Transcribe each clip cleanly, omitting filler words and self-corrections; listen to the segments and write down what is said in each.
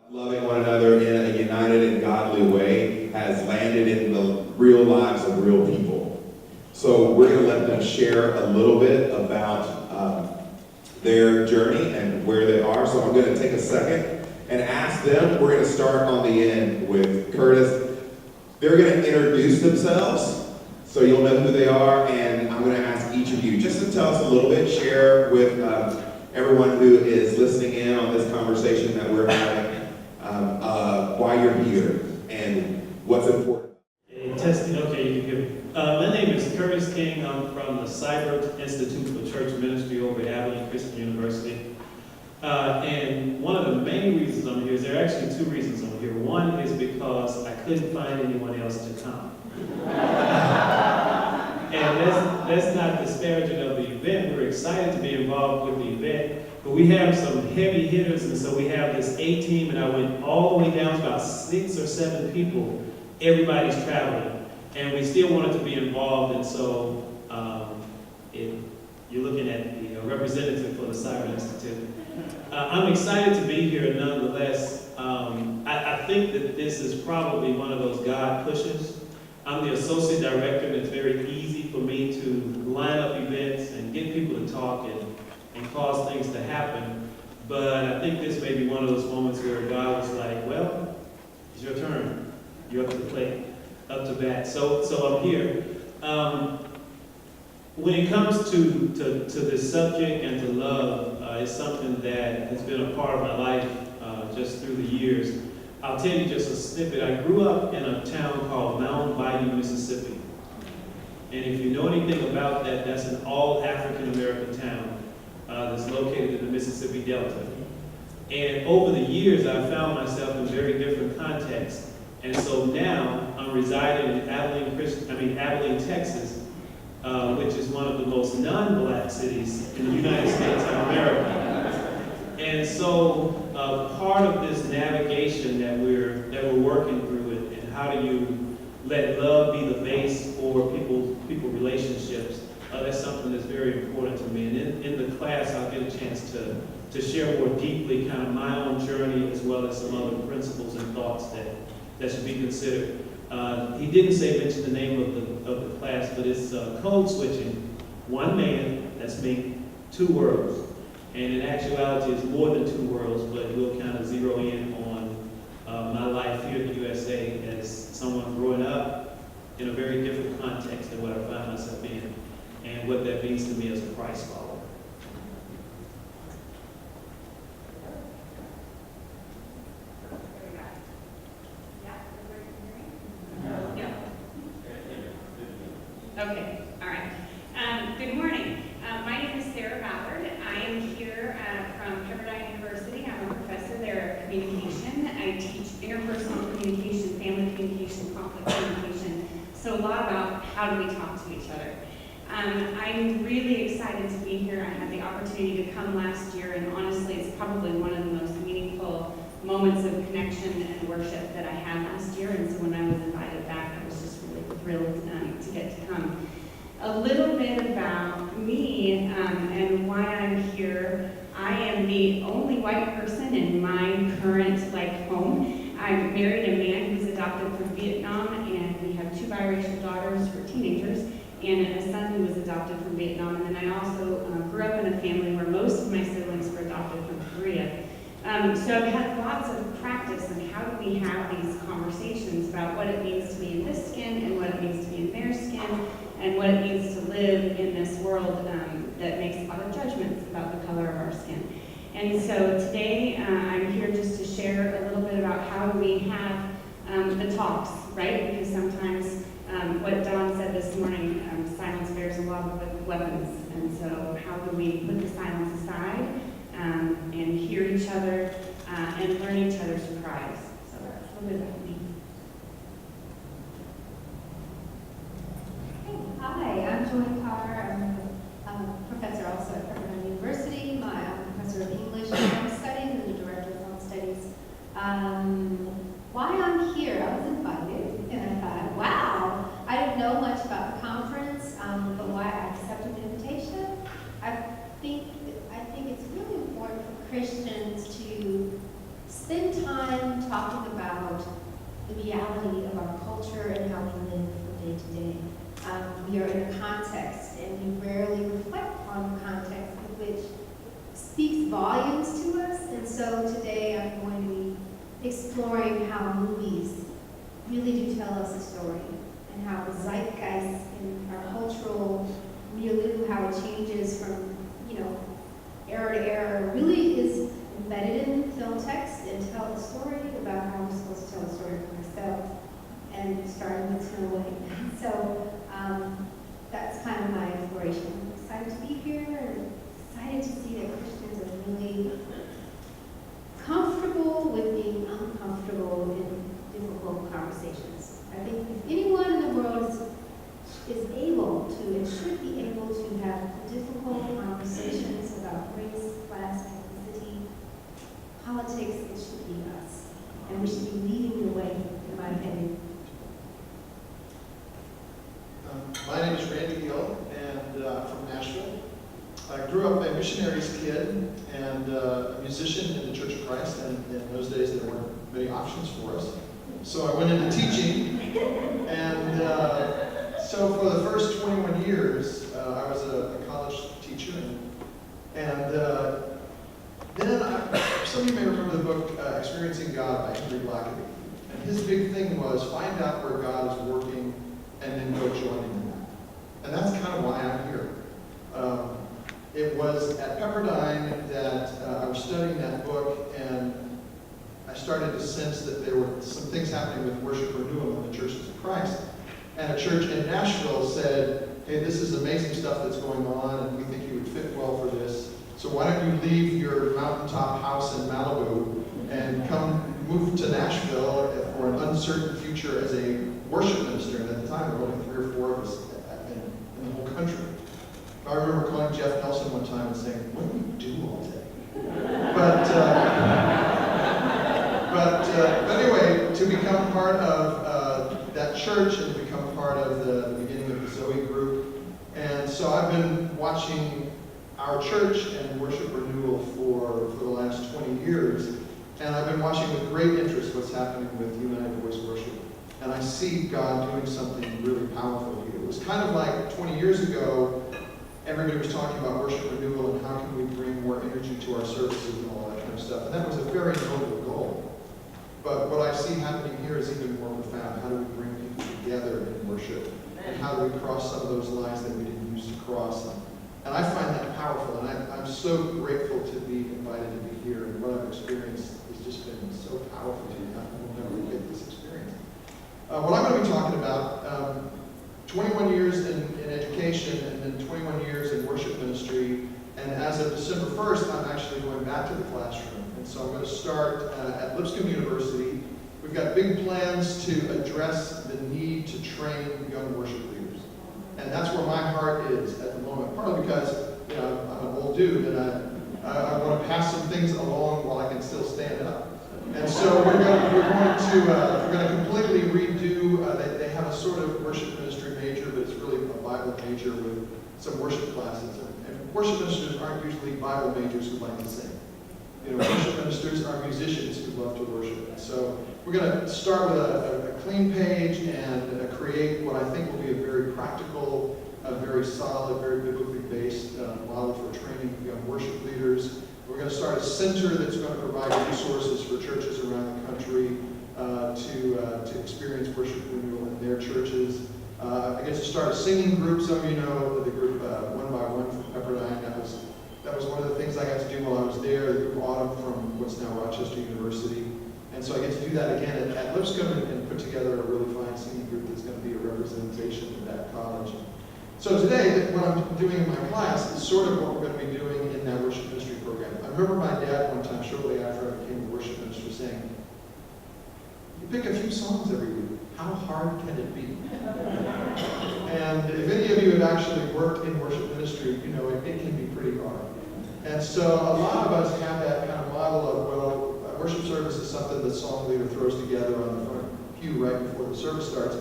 Loving one another in a united and godly way has landed in the real lives of real people. So we're going to let them share a little bit about their journey and where they are. So I'm going to take a second and ask them. We're going to start on the end with Curtis. They're going to introduce themselves so you'll know who they are, and I'm going to ask each of you just to tell us a little bit, share with everyone who is listening in on this conversation that we're having, why you're here and what's important. Testing, okay, you can hear me. My name is Curtis King. I'm from the Cyber Institute for Church Ministry over at Abilene Christian University. And one of the main reasons I'm here is there are actually two reasons I'm here. One is because I couldn't find anyone else to come. And that's not disparaging of the event. We're excited to be involved with the event. But we have some heavy hitters, and so we have this A team, and I went all the way down to about 6 or 7 people. Everybody's traveling, and we still wanted to be involved, and so you're looking at the representative for the Cyber Institute. I'm excited to be here nonetheless. I think that this is probably one of those God pushes. I'm the associate director, and it's very easy for me to line up events and get people to talk and cause things to happen. But I think this may be one of those moments where God was like, well, it's your turn. You're up to the plate, up to bat. So I'm here. When it comes to this subject and to love, it's something that has been a part of my life just through the years. I'll tell you just a snippet. I grew up in a town called Mound Bayou, Mississippi. And if you know anything about that, that's an all African American town that's located in the Mississippi Delta. And over the years, I've found myself in very different contexts. And so now I'm residing in Abilene, Texas, which is one of the most non-black cities in the United States of America. And so part of this navigation that we're working through it, and how do you let love be the base for people relationships, that's something that's very important to me. And in the class, I'll get a chance to share more deeply kind of my own journey, as well as some other principles and thoughts that should be considered. He didn't mention the name of the class, but it's code switching. One man, that's me, 2 worlds. And in actuality, it's more than 2 worlds, but we'll kind of zero in on my life here in the USA as someone growing up in a very different context than what I find myself in, and what that means to me as a Christ follower. Okay, all right. Good morning. My name is Sarah Ballard. I am here from Pepperdine University. I'm a professor there of communication. I teach interpersonal communication, family communication, conflict communication. So a lot about how do we talk to each other. I'm really excited to be here. I had the opportunity to come last year, and honestly, it's probably one of the most meaningful moments of connection and worship that I had last year. And so when I was invited back, I was just really thrilled to get to come. A little bit about me and why I'm here. I am the only white person in my current home. I've married a man who's adopted from Vietnam, and we have 2 biracial daughters who are teenagers, and a son who was adopted from Vietnam. And then I also grew up in a family where most of my siblings were adopted from Korea. So I've had lots of practice in how do we have these conversations about what it means to be in this skin and what it means to be in their skin, and what it means to live in this world that makes a lot of judgments about the color of our skin. And so today I'm here just to share a little bit about how do we have the talks, right? Because sometimes what Don said this morning, silence bears a lot of weapons. And so how do we put the silence aside and hear each other and learn each other's cries? So that's a little bit about me. Hi, I'm Joy Carr. I'm a professor also at Pepperdine University. I'm a professor of English and Film Studies and the director of film studies. Why I'm here, I was invited, and I thought, wow, I didn't know much about the conference, but why I accepted the invitation. I think it's really important for Christians to spend spend time talking about the reality of our culture and how we live from day to day. We are in a context, and we rarely reflect on the context of which speaks volumes to us. And so today I'm going to be exploring how movies really do tell us a story, and how the zeitgeist in our cultural milieu, how it changes from, era to era, really is embedded in film text and tell a story about how we're supposed to tell a story for ourselves, and starting with Snow White. So that's kind of my exploration. I'm excited to be here and excited to see that Christians are really comfortable with being uncomfortable in difficult conversations. I think if anyone in the world is able to and should be able to have difficult conversations about race, class, ethnicity, politics, it should be us. And we should be leading the way, in my opinion. My name is Randy Gill, and I'm from Nashville. I grew up a missionary's kid and a musician in the Church of Christ, and in those days there weren't many options for us. So I went into teaching, and so for the first 21 years, I was a college teacher, and then some of you may remember the book Experiencing God by Henry Blackaby. And his big thing was find out where God is working and then go join him in that. And that's kind of why I'm here. It was at Pepperdine that I was studying that book, and I started to sense that there were some things happening with worship renewal in the churches of Christ. And a church in Nashville said, hey, this is amazing stuff that's going on, and we think you would fit well for this. So why don't you leave your mountaintop house in Malibu and come move to Nashville for an uncertain future as a worship minister. And at the time, there were only 3 or 4 of us in the whole country. I remember calling Jeff Nelson one time and saying, what do we do all day? But anyway, to become part of that church and become part of the beginning of the Zoe group. And so I've been watching our church and worship renewal for the last 20 years. And I've been watching with great interest what's happening with United Voice Worship. And I see God doing something really powerful here. It was kind of like 20 years ago, everybody was talking about worship renewal and how can we bring more energy to our services and all that kind of stuff. And that was a very noble goal. But what I see happening here is even more profound. How do we bring people together in worship? And how do we cross some of those lines that we didn't used to cross? And I find that powerful. And I'm so grateful to be invited to be here. And what I've experienced has just been so powerful to me. I will never forget this experience. What I'm going to be talking about, 21 years in education and then 21 years in worship ministry. And as of December 1st, I'm actually going back to the classroom. And so I'm going to start at Lipscomb University. We've got big plans to address the need to train young worship leaders. And that's where my heart is at the moment, partly because I'm an old dude and I want to pass some things along while I can still stand up. And so we're going to completely redo. They have a sort of worship ministry major, but it's really a Bible major with some worship classes. And worship ministers aren't usually Bible majors who like to sing. Worship ministers are musicians who love to worship. So we're going to start with a clean page and create what I think will be a very practical, a very solid, very biblically based model for training young worship leaders. We're going to start a center that's going to provide resources for churches around the country to experience worship renewal in their churches. I get to start a singing group. Some of you know the group One by One from Pepperdine. That was one of the things I got to do while I was there. The group Autumn from what's now Rochester University. And so I get to do that again at Lipscomb and put together a really fine singing group that's going to be a representation of that college. So today, what I'm doing in my class is sort of what we're going to be doing in that worship ministry program. I remember my dad one time, shortly after I became a worship minister, saying, you pick a few songs every week. How hard can it be? And if any of you have actually worked in worship ministry, you know it can be pretty hard. And so a lot of us have that kind of model of, well, worship service is something the song leader throws together on the front pew right before the service starts.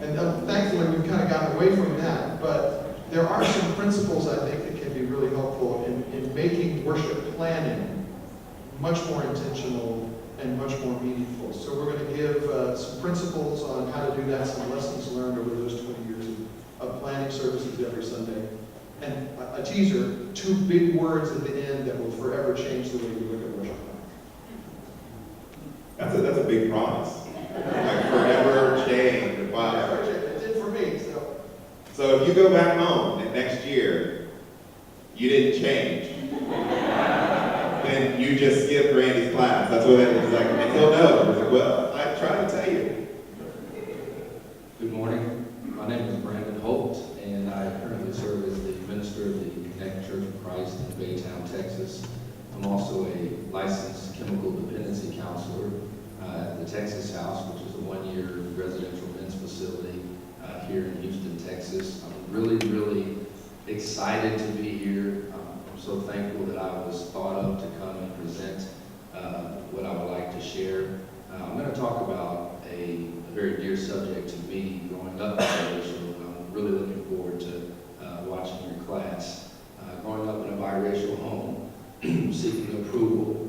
And thankfully, we've kind of gotten away from that. But there are some principles, I think, that can be really helpful in making worship planning much more intentional and much more meaningful. So we're going to give some principles on how to do that, some lessons learned over those 20 years of planning services every Sunday. And a teaser, 2 big words at the end that will forever change the way you look at worship. That's a big promise. Like forever change. Wow. It did for me, so. So if you go back home and next year you didn't change, then you just skipped Randy's class. That's what it is like. And he'll know. He's like, well, I tried to tell you. Good morning. My name is Brandon Holt, and I currently serve as the minister of the Connect Church of Christ in Baytown, Texas. I'm also a licensed chemical dependency counselor at the Texas House, which is a 1-year residential men's facility here in Houston, Texas. I'm really excited to be here. I'm so thankful that I was thought of to come and present what I would like to share. I'm going to talk about a very dear subject to me growing up biracial. I'm really looking forward to watching your class. Growing up in a biracial home, seeking approval,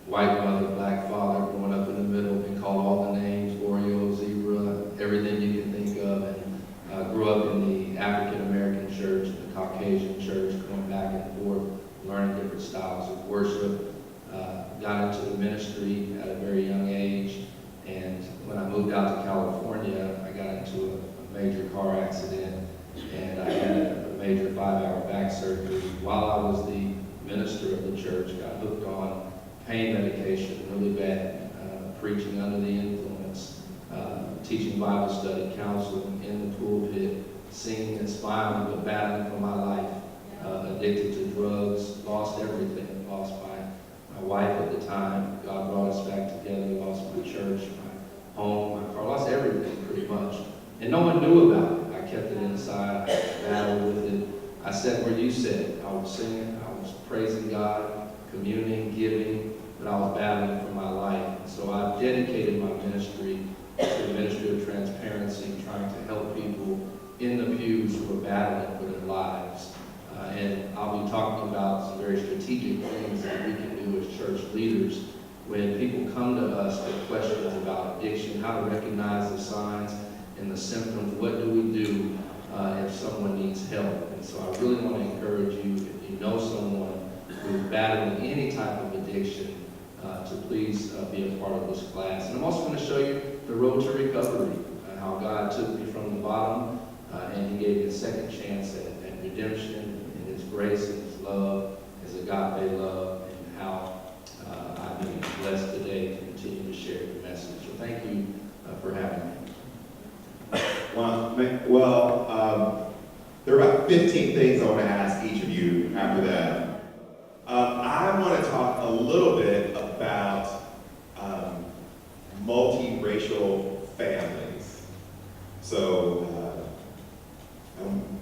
white mother, black father, growing up in the middle, been called all the names, Oreo, zebra, everything you can think of, and grew up in the African American church, the Caucasian church, going back and forth, learning different styles of worship. Got into the ministry at a very young age, and when I moved out to California, I got into a major car accident, and I had a major 5-hour back surgery. While I was the minister of the church, got hooked on pain medication really bad, preaching under the influence, teaching Bible study, counseling in the pulpit, singing and smiling, but battling for my life, addicted to drugs, lost everything, lost my wife at the time. God brought us back together, lost my church, my home, my car, lost everything pretty much. And no one knew about it. I kept it inside, I battled with it. I sat where you sat. I was singing, I was praising God, communing, giving, but I was battling for my life. So I've dedicated my ministry to the ministry of transparency, trying to help people in the pews who are battling for their lives. And I'll be talking about some very strategic things that we can do as church leaders when people come to us with questions about addiction, how to recognize the signs and the symptoms, what do we do if someone needs help. And so I really want to encourage you, if you know someone who's battling any type of addiction, to please be a part of this class. And I'm also going to show you the road to recovery, how God took me from the bottom and He gave me a second chance at redemption, and His grace and His love, His agape love, and how I've been blessed today to continue to share the message. So thank you for having me. Well, there are about 15 things I want to ask each of you after that. I want to talk a little bit about multiracial families. So,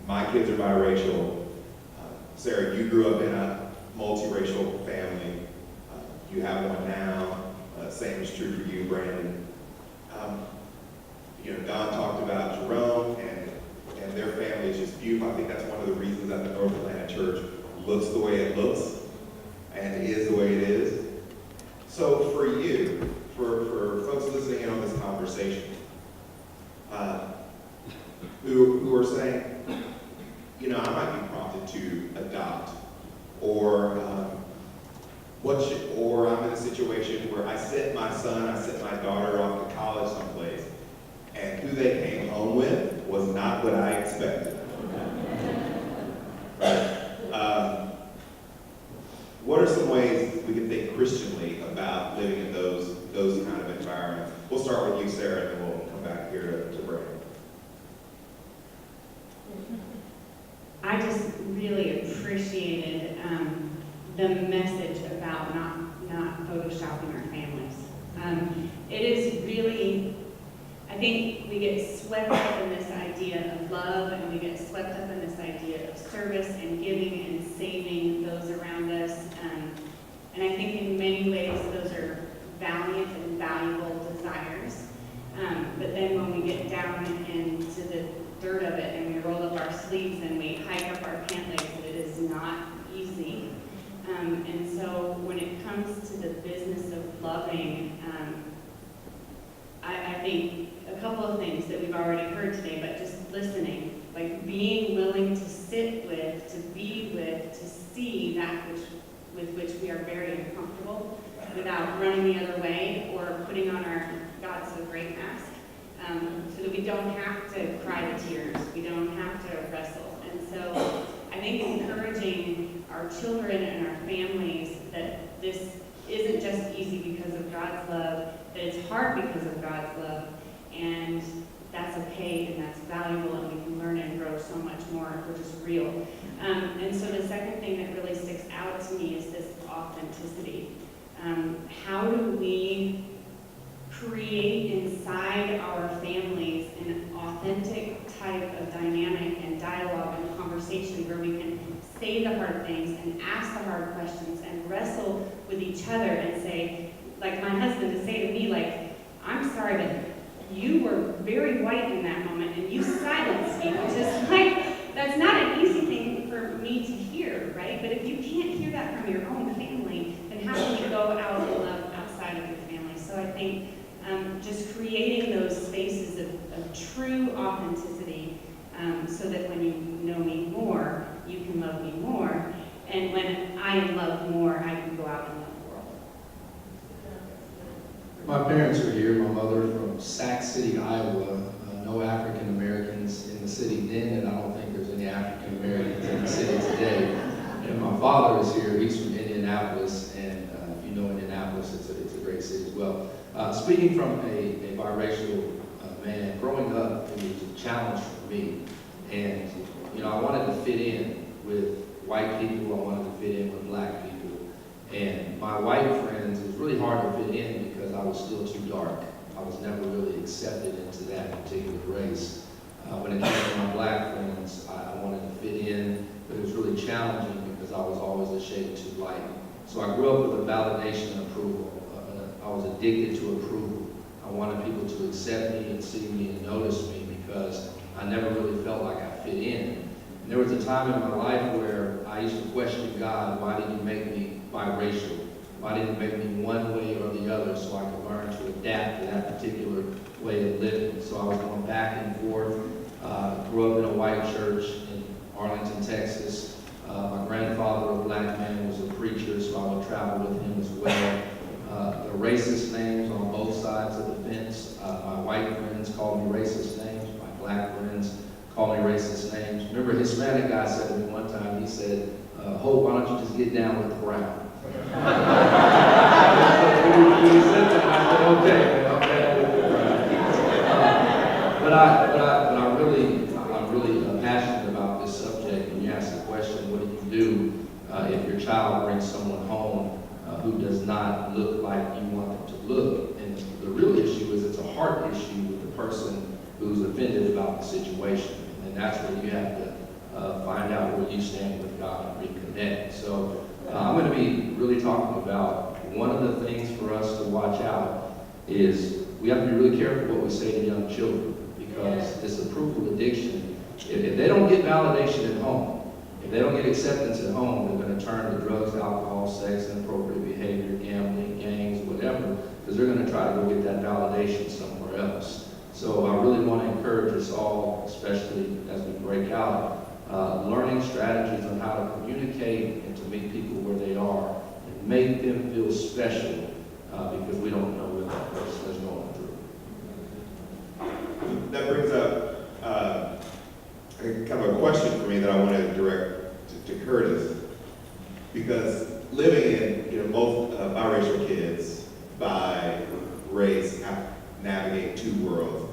my kids are biracial. Sarah, you grew up in a multiracial family. You have one now. Same is true for you, Brandon. Don talked about Jerome and their family is just beautiful. I think that's one of the reasons that the North Atlanta Church looks the way it looks and is the way it is. So for you, for folks listening in on this conversation, who are saying, I might be prompted to adopt, or or I'm in a situation where I sent my son, I sent my daughter off to college someplace, and who they came home with was not what I expected. Right? What are some ways we can think Christianly about living in those kind of environments? We'll start with you, Sarah, and then we'll come back here to Brandon. I just really appreciated the message about not photoshopping our families. It is really, I think we get swept up in this idea of love, and we get swept up in this idea of service and giving and saving those around us. And I think in many ways those are valiant and valuable desires. But then when we get down into the dirt of it and we roll up our sleeves and we hike up our pant legs, it is not easy. And so when it comes to the business of loving, I think a couple of things that we've already heard today, but just listening, like being willing to sit with, to be with, to see that with which we are very uncomfortable, without running the other way or putting on our God so great mask, so that we don't have to cry the tears, we don't have to wrestle. And so I think encouraging our children and our families that this isn't just easy because of God's love, that it's hard because of God's love, and that's okay and that's valuable, and we can learn and grow so much more if we're just real. And so the second thing that really sticks out to me is this authenticity. How do we create inside our families an authentic type of dynamic and dialogue and conversation where we can say the hard things and ask the hard questions and wrestle with each other and say, like my husband to say to me, like, I'm sorry, but you were very white in that moment and you silenced me, which is like, that's not an easy thing for me to hear, right? But if you can't hear that from your own family, then how can you go out and love outside of your family? So I think just creating those spaces of true authenticity, so that when you know me more, you can love me more. And when I am loved more, I can go out and love the world. My parents are here. My mother from Sac City, Iowa. No African Americans in the city then, and I don't think there's any African Americans in the city today. And my father is here. He's from Indianapolis, and if you know Indianapolis, it's a great city as well. Speaking from a biracial man, growing up, it was a challenge for me. And, you know, I wanted to fit in with white people. I wanted to fit in with black people. And my white friends, it was really hard to fit in because I was still too dark. I was never really accepted into that particular race. When it came to my black friends, I wanted to fit in, but it was really challenging because I was always a shade too light. So I grew up with a validation and approval. I was addicted to approval. I wanted people to accept me and see me and notice me because I never really felt like I fit in. And there was a time in my life where I used to question God, why did you make me biracial? Why didn't you make me one way or the other so I could learn to adapt to that particular way of living? So I was going back and forth. Grew up in a white church in Arlington, Texas. My grandfather, a black man, was a preacher, so I would travel with him as well. The racist names on both sides of the fence. My white friends called me racist names. My black friends called me racist names. Remember, a Hispanic guy said to me one time, he said, Hope, why don't you just get down with the brown? When he said that, I said, okay, I'm down with the brown. I'm really passionate about this subject. When you ask the question, what do you do if your child brings someone home who does not look like you want them to look? And the real issue is it's a heart issue with the person who's offended about the situation. And that's where you have to find out where you stand with God and reconnect. So I'm going to be really talking about one of the things for us to watch out is we have to be really careful what we say to young children, because this approval addiction, if they don't get validation at home, if they don't get acceptance at home, they're going to turn to drugs, alcohol, sex, inappropriate behavior, gambling, gangs, whatever, because they're going to try to go get that validation somewhere else. So I really want to encourage us all, especially as we break out, learning strategies on how to communicate and to meet people where they are and make them feel special, because we don't know what that person is going through. That brings up kind of a question for me that I want to direct to Curtis, because living in both biracial kids by race have to navigate two worlds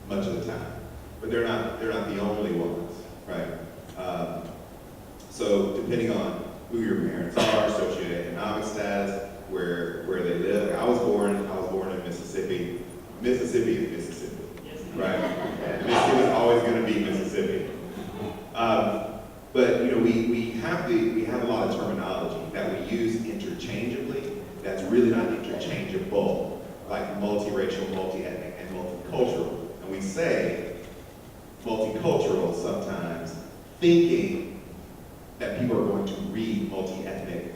much of the time, but they're not the only ones, right? So depending on who your parents are, socioeconomic status, where they live. I was born in Mississippi. Mississippi is Mississippi, right? And Mississippi is always going to be Mississippi. But we have a lot of terminology that we use interchangeably that's really not interchangeable, like multiracial, multi-ethnic, and multicultural. And we say multicultural sometimes, thinking that people are going to read multi-ethnic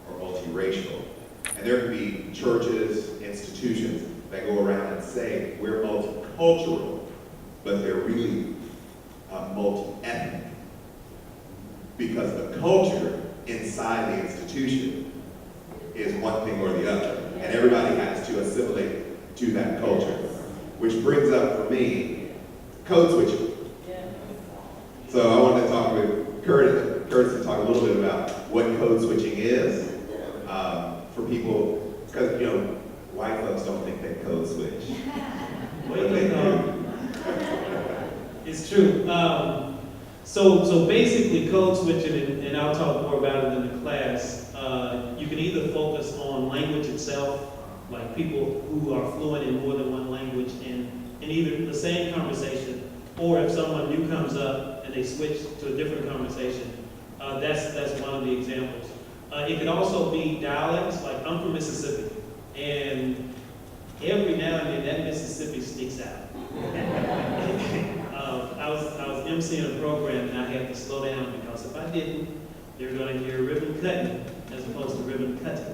or multiracial And there can be churches, institutions that go around and say, we're multicultural, but they're really multi-ethnic. Because the culture inside the institution is one thing or the other. And everybody has to assimilate to that culture. Which brings up for me, code switching. So I wanted to talk with Curtis to talk a little bit about what code switching is for people, because white folks don't think they code switch. Wait, But they do. It's true. So basically, code switching, and I'll talk more about it in the class. You can either focus on language itself, like people who are fluent in more than one language in either the same conversation, or if someone new comes up and they switch to a different conversation. That's one of the examples. It could also be dialects. Like I'm from Mississippi, and every now and then that Mississippi sticks out. I was emceeing a program and I had to slow down because if I didn't, they're going to hear ribbon cutting as opposed to ribbon cutting.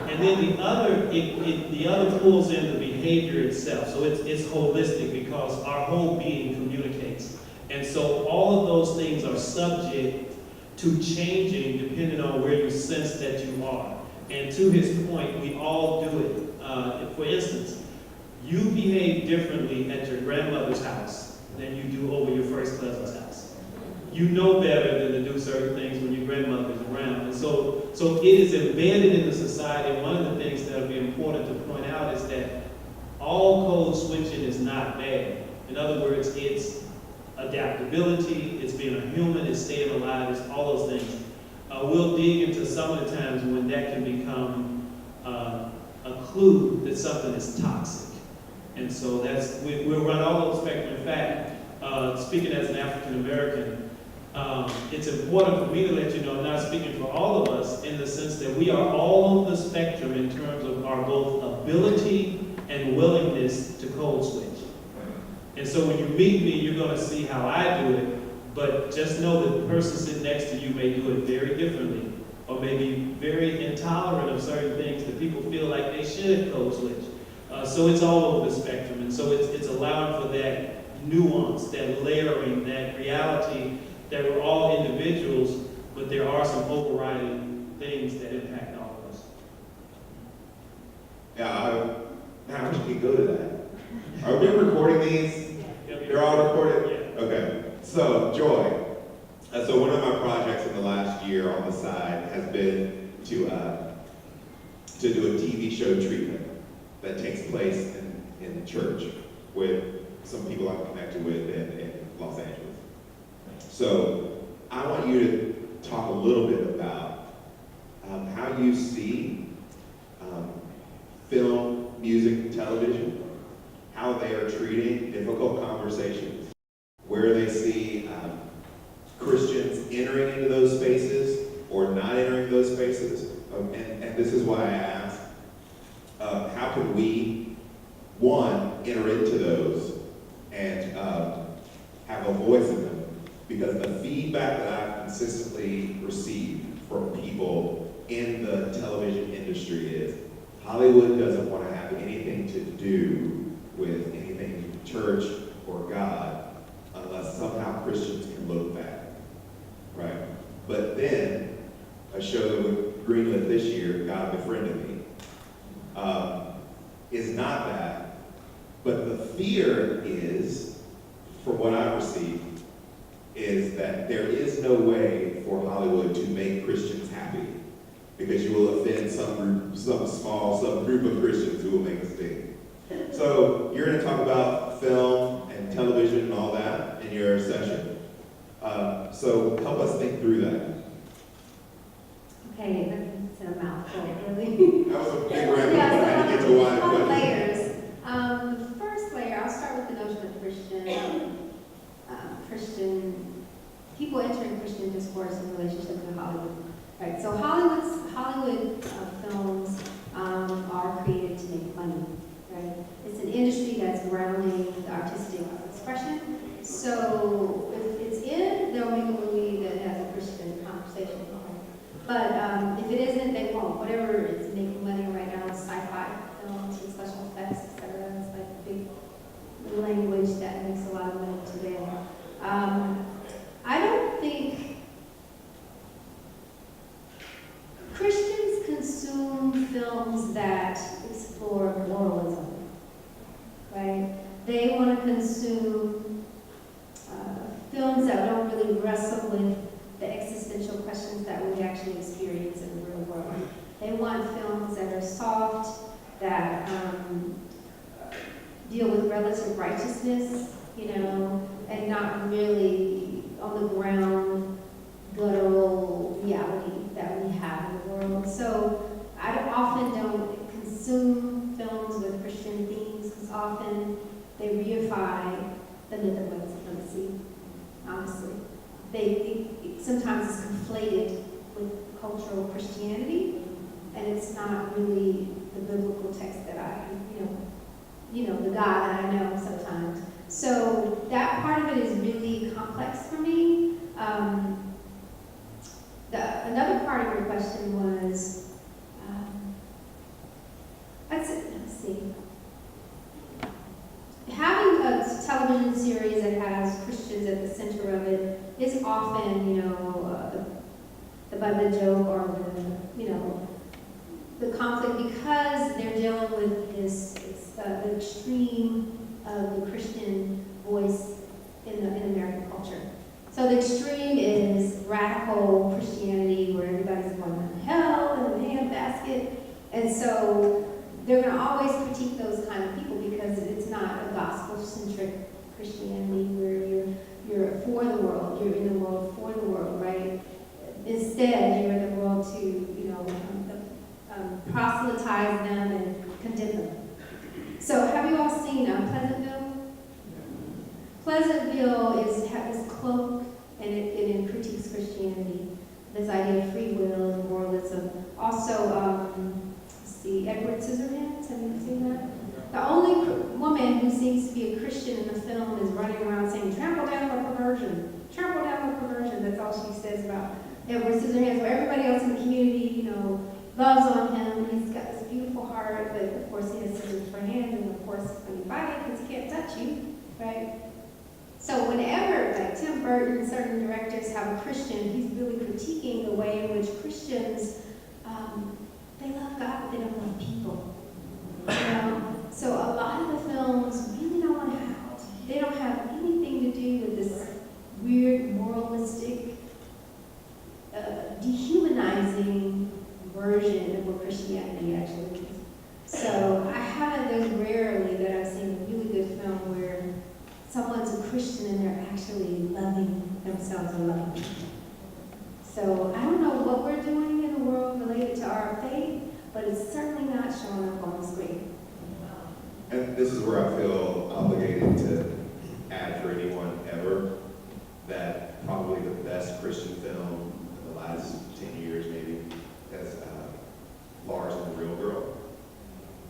And then the other pulls in the behavior itself. So it's holistic because our whole being communicates. And so all of those things are subject to changing depending on where you sense that you are. And to his point, we all do it. For instance, you behave differently at your grandmother's house than you do over your first cousin's house. You know better than to do certain things when your grandmother is around. And so it is embedded in the society. And one of the things that would be important to point out is that all code switching is not bad. In other words, it's adaptability, it's being a human, it's staying alive, it's all those things. We'll dig into some of the times when that can become a clue that something is toxic. And so we'll run all those spectrum. In fact, speaking as an African American, it's important for me to let you know, I'm not speaking for all of us, in the sense that we are all on the spectrum in terms of our both ability and willingness to code switch. And so when you meet me, you're going to see how I do it, but just know that the person sitting next to you may do it very differently, or may be very intolerant of certain things that people feel like they should code switch. So it's all over the spectrum, and so it's allowing for that nuance, that layering, that reality that we're all individuals, but there are some overriding things that impact all of us. Yeah, how much can you go to that? Are we recording these? They're all recorded? Yeah. Okay. So, Joy. So one of my projects in the last year on the side has been to do a TV show treatment that takes place in church with some people I'm connected with in Los Angeles. So I want you to talk a little bit about how you see film, music, and television, how they are treating difficult conversations, where they see Christians entering into those spaces or not entering those spaces. And this is why I ask, how can we, one, enter into those and have a voice in them? Because the feedback that I've consistently received from people in the television industry is Hollywood doesn't want to have anything to do with anything church or God unless somehow Christians can look back, right? But then, a show that was greenlit this year, God Befriended Me, is not that. But the fear is, from what I've received, is that there is no way for Hollywood to make Christians happy because you will offend some small subgroup of Christians who will make a stink. So you're going to talk about film and television and all that in your session. So help us think through that. Okay, that's a mouthful, really. That was a big ramble. Yeah, I had to get to one so question. layers. The first layer, I'll start with the notion of Christian, people entering Christian discourse in relationship to Hollywood. Right, so Hollywood films are created to make money, right? It's an industry that's grounding the artistic expression. So if it's in, they'll make a movie that has a Christian conversation. But if it isn't, they won't won't. Whatever is making money right now is sci-fi films and special effects, etc. It's like big language that makes a lot of money today. I don't think Christians consume films that explore moralism, right? They want to consume films that don't really wrestle with the existential questions that we actually experience in the real world. They want films that are soft, that deal with relative righteousness, and not really on the ground, guttural reality that we have in the world. So I often don't consume films with Christian themes because often they reify the myth of white supremacy, honestly. It sometimes is conflated with cultural Christianity, and it's not really the biblical text that the God that I know sometimes. So that part of it is really complex for me. Another part of your question was, let's see. Having a television series that has Christians at the center of it is often, the butt of the joke or the conflict because they're dealing with the extreme of the Christian voice in American culture. So the extreme is radical Christianity where everybody's going to hell in a handbasket. And so they're going to always critique those kind of people because it's not a gospel-centric Christianity where you're for the world, you're in the world for the world, right? Instead, you're in the world to, proselytize them and condemn them. So have you all seen Pleasantville? Pleasantville is cloaked and it critiques Christianity. This idea of free will and moralism. Also, Edward Scissorhands, have you seen that? The only woman who seems to be a Christian in the film is running around saying, trample down the perversion, trample down the perversion. That's all she says about Edward Scissorhands, where everybody else in the community, loves on him. He's got this beautiful heart, but of course he has scissors for hands, and of course when you fight it, because he can't touch you, right? So whenever, like Tim Burton, certain directors have a Christian, he's really critiquing the way in which Christians, they love God, but they don't love people. So a lot of the films really they don't have anything to do with this weird, moralistic, dehumanizing version of what Christianity actually is. So there's rarely that I've seen a really good film where someone's a Christian and they're actually loving themselves and loving people. So I don't know what we're doing in the world related to our faith, but it's certainly not showing up on the screen. And this is where I feel obligated to add for anyone ever that probably the best Christian film in the last 10 years maybe is Lars and the Real Girl.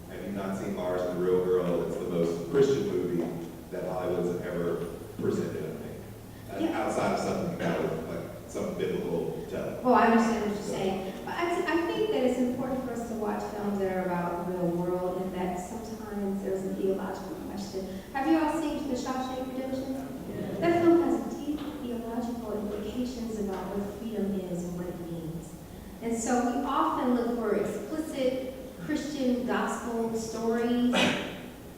Have you not seen Lars and the Real Girl? It's the most Christian movie that Hollywood's ever presented, I think. Yeah. Outside of something that was like some biblical telling. Well, I understand what you're saying. But I think that it's important for us to watch films that are about the real world and that sometimes there's a theological question. Have you all seen The Shawshank Redemption? Yeah. That film has deep theological implications about what freedom is and what it means. And so we often look for explicit Christian gospel stories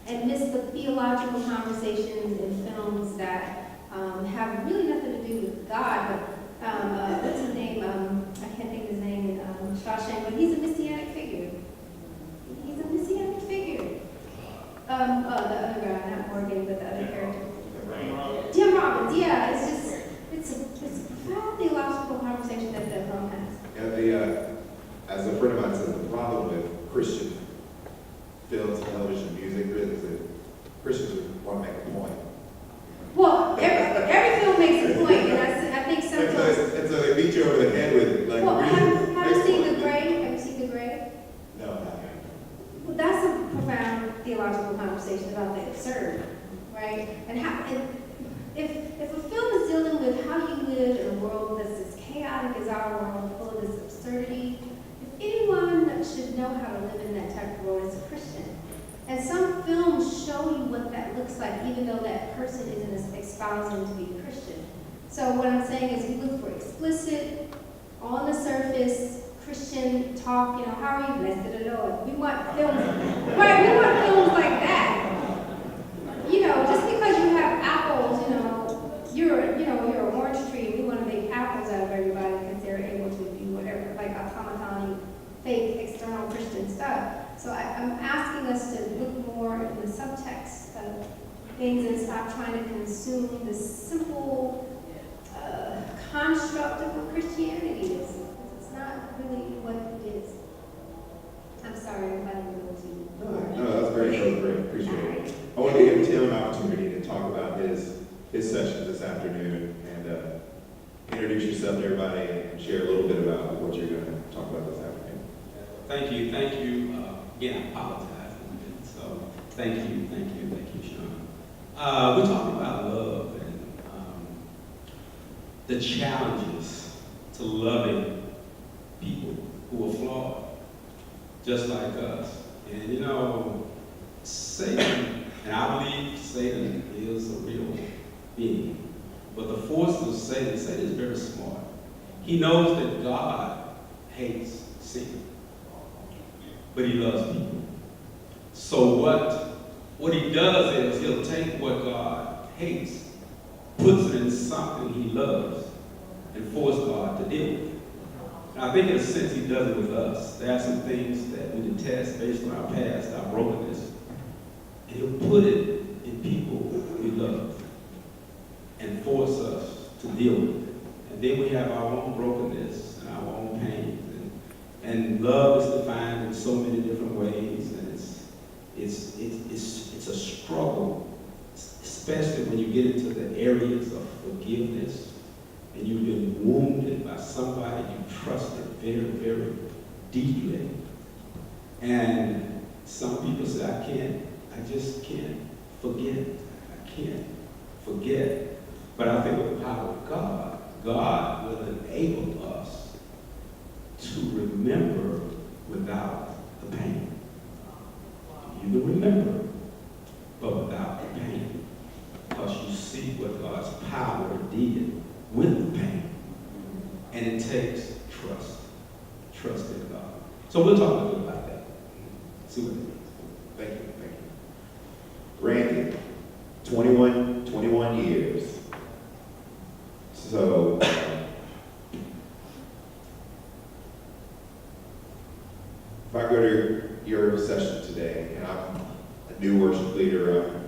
and miss the theological conversations in films that have really nothing to do with God, but what's his name? I can't think of his name in Shawshank, but he's a messianic figure. He's a messianic figure. The other guy, not Morgan, but the other character. Tim Robbins, yeah, it's a profound theological conversation that film has. And as a friend of mine says, the problem with Christian films, television, music, really is that Christians want to make a point. Well, every film makes a point, and I think sometimes. And so they beat you over the head with like. Well, reason. have you seen The Grey? Have you seen The Grey? No, not yet. Well, that's a profound theological conversation about the absurd, right? And if a film is dealing with how you live in a world that's as chaotic as our world, full of this absurdity, if anyone know how to live in that type of world as a Christian. And some films show you what that looks like, even though that person isn't espousing to be a Christian. So what I'm saying is we look for explicit, on the surface, Christian talk, you know, how are you blessed of the Lord? We want films, right, we want films like that. You know, just because you have apples, you know, you're an orange tree, and we want to make apples out of everybody because they're able to do whatever, like automaton, fake, external Christian stuff. So I'm asking us to look more in the subtext of things and stop trying to consume the simple construct of what Christianity is. It's not really what it is. I'm sorry, I'm letting you go too. No, that's great, appreciate it. I want to give Tim an opportunity to talk about his sessions this afternoon and introduce yourself to everybody and share a little bit about what you're going to talk about this afternoon. Thank you. Again, I apologize. So, thank you, Sean. We're talking about love and the challenges to loving people who are flawed, just like us. And you know, Satan, and I believe Satan is a real being, but the forces of Satan is very smart. He knows that God hates sin, but he loves people. So what he does is he'll take what God hates, puts it in something he loves, and force God to deal with it. And I think in a sense he does it with us. There are some things that we detest based on our past, our brokenness, and he'll put it in people we love and force us to deal with it. And then we have our own brokenness and our own pain. And love is defined in so many different ways, and it's a struggle, especially when you get into the areas of forgiveness and you've been wounded by somebody you trusted very, very deeply. And some people say, I just can't forget. I can't forget. But I think with the power of God will enable us to remember without the pain. You can remember, but without the pain. Because you see what God's power did with the pain. And it takes trust. Trust in God. So we'll talk a little about that. See what it means. Thank you. Randy, 21 years. So, if I go to your session today, and I'm a new worship leader,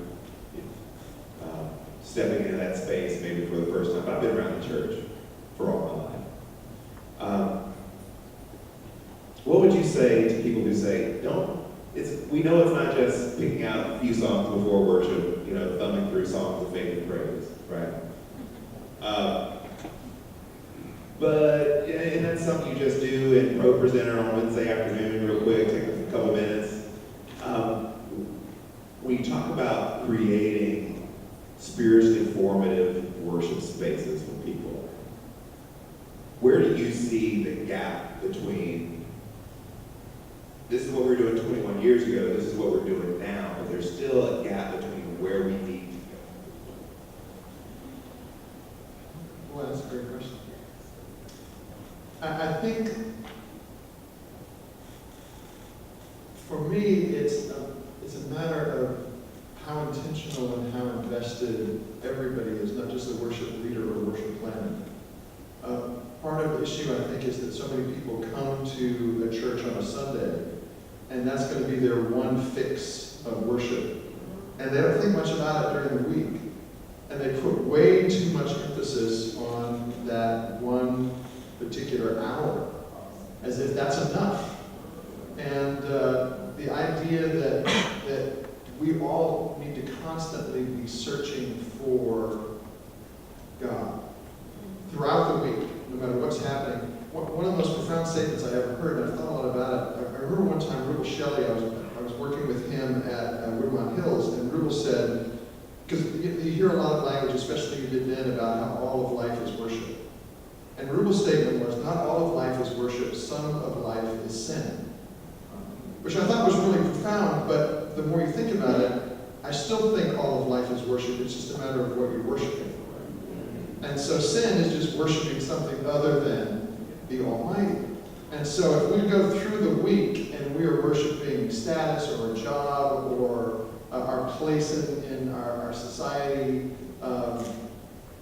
I'm stepping into that space maybe for the first time, but I've been around the church for all my life. What would you say to people who say, we know it's not just picking out a few songs before worship, thumbing through songs of faith and praise, right? And that's something you just do in Pro Presenter on Wednesday afternoon real quick, take a couple minutes. When you talk about creating spiritually formative worship spaces for people, where do you see the gap between this is what we were doing 21 years ago, this is what we're doing now, but there's still a gap between where we need to go? Well, that's a great question. I think for me, it's a matter of how intentional and how invested everybody is, not just the worship leader or worship planner. Part of the issue, I think, is that so many people come to a church on a Sunday, and that's going to be their one fix of worship. And they don't think much about it during the week. And they put way too much emphasis on that one particular hour, as if that's enough. And the idea that we all need to constantly be searching for God throughout the week, no matter what's happening. One of the most profound statements I ever heard, and I've thought a lot about it. I remember one time Rubel Shelley, I was working with him at Woodmont Hills, and Rubel said, because you hear a lot of language, especially you did then, about how all of life is worship. And Rubel's statement was, not all of life is worship, some of life is sin. which I thought was really profound, but the more you think about it, I still think all of life is worship. It's just a matter of what you're worshiping. And so sin is just worshiping something other than the Almighty. And so if we go through the week and we are worshiping status or a job or our place in our society,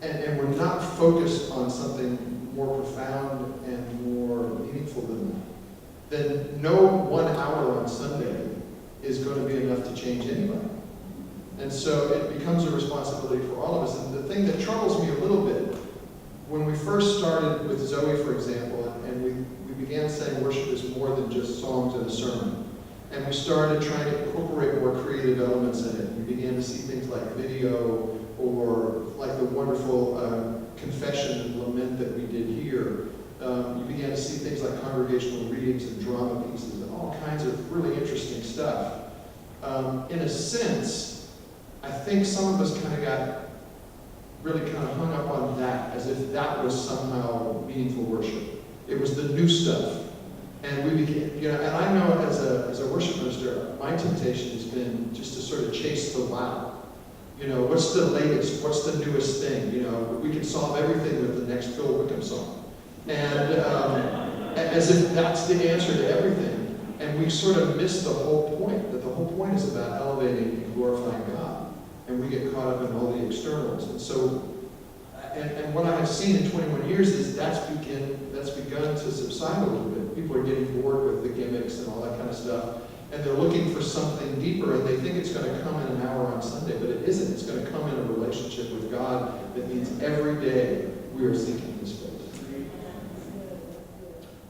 and we're not focused on something more profound and more meaningful than that, then no 1 hour on Sunday is going to be enough to change anybody. And so it becomes a responsibility for all of us. And the thing that troubles me a little bit, when we first started with Zoe, for example, and we began saying worship is more than just songs and a sermon, and we started trying to incorporate more creative elements in it. We began to see things like video or like the wonderful confession and lament that we did here. You began to see things like congregational readings and drama pieces and all kinds of really interesting stuff. In a sense, I think some of us kind of got really kind of hung up on that as if that was somehow meaningful worship. It was the new stuff. And we became, and I know as a worship minister, my temptation has been just to sort of chase the wow. What's the latest? What's the newest thing? We can solve everything with the next Phil Wickham song. And as if that's the answer to everything. And we sort of miss the whole point, that the whole point is about elevating and glorifying God. And we get caught up in all the externals. And so, and what I have seen in 21 years is that's begun to subside a little bit. People are getting bored with the gimmicks and all that kind of stuff. And they're looking for something deeper, and they think it's going to come in an hour on Sunday, but it isn't. It's going to come in a relationship with God that means every day we are seeking His face.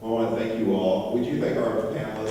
Well, I want to thank you all. Would you thank our panelists?